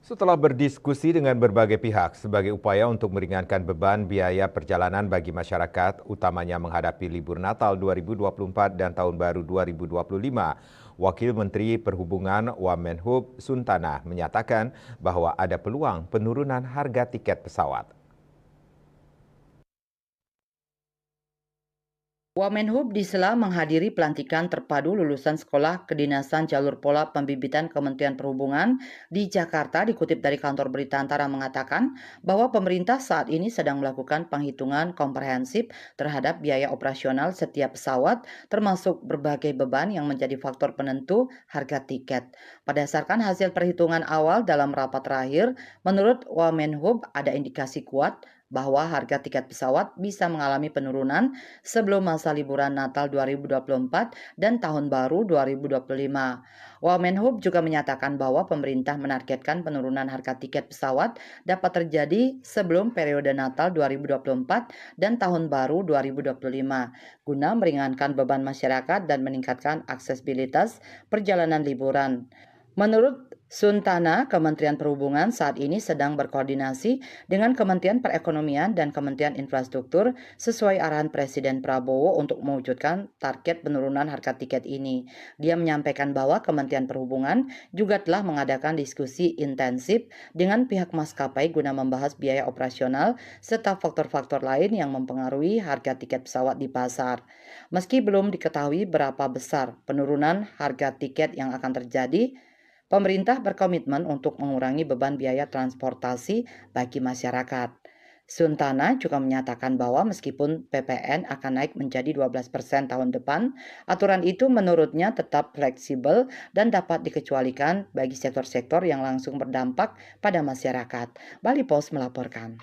Setelah berdiskusi dengan berbagai pihak sebagai upaya untuk meringankan beban biaya perjalanan bagi masyarakat, utamanya menghadapi libur Natal 2024 dan Tahun Baru 2025, Wakil Menteri Perhubungan Wamenhub Suntana menyatakan bahwa ada peluang penurunan harga tiket pesawat. Wamenhub di sela menghadiri pelantikan terpadu lulusan Sekolah Kedinasan Jalur Pola Pembibitan Kementerian Perhubungan di Jakarta. Dikutip dari kantor berita Antara mengatakan bahwa pemerintah saat ini sedang melakukan penghitungan komprehensif terhadap biaya operasional setiap pesawat, termasuk berbagai beban yang menjadi faktor penentu harga tiket. Berdasarkan hasil perhitungan awal dalam rapat terakhir, menurut Wamenhub ada indikasi kuat bahwa harga tiket pesawat bisa mengalami penurunan sebelum masa liburan Natal 2024 dan Tahun Baru 2025. Wamenhub juga menyatakan bahwa pemerintah menargetkan penurunan harga tiket pesawat dapat terjadi sebelum periode Natal 2024 dan Tahun Baru 2025 guna meringankan beban masyarakat dan meningkatkan aksesibilitas perjalanan liburan. Menurut Suntana, Kementerian Perhubungan saat ini sedang berkoordinasi dengan Kementerian Perekonomian dan Kementerian Infrastruktur sesuai arahan Presiden Prabowo untuk mewujudkan target penurunan harga tiket ini. Dia menyampaikan bahwa Kementerian Perhubungan juga telah mengadakan diskusi intensif dengan pihak maskapai guna membahas biaya operasional serta faktor-faktor lain yang mempengaruhi harga tiket pesawat di pasar. Meski belum diketahui berapa besar penurunan harga tiket yang akan terjadi, pemerintah berkomitmen untuk mengurangi beban biaya transportasi bagi masyarakat. Suntana juga menyatakan bahwa meskipun PPN akan naik menjadi 12% tahun depan, aturan itu menurutnya tetap fleksibel dan dapat dikecualikan bagi sektor-sektor yang langsung berdampak pada masyarakat. Bali Post melaporkan.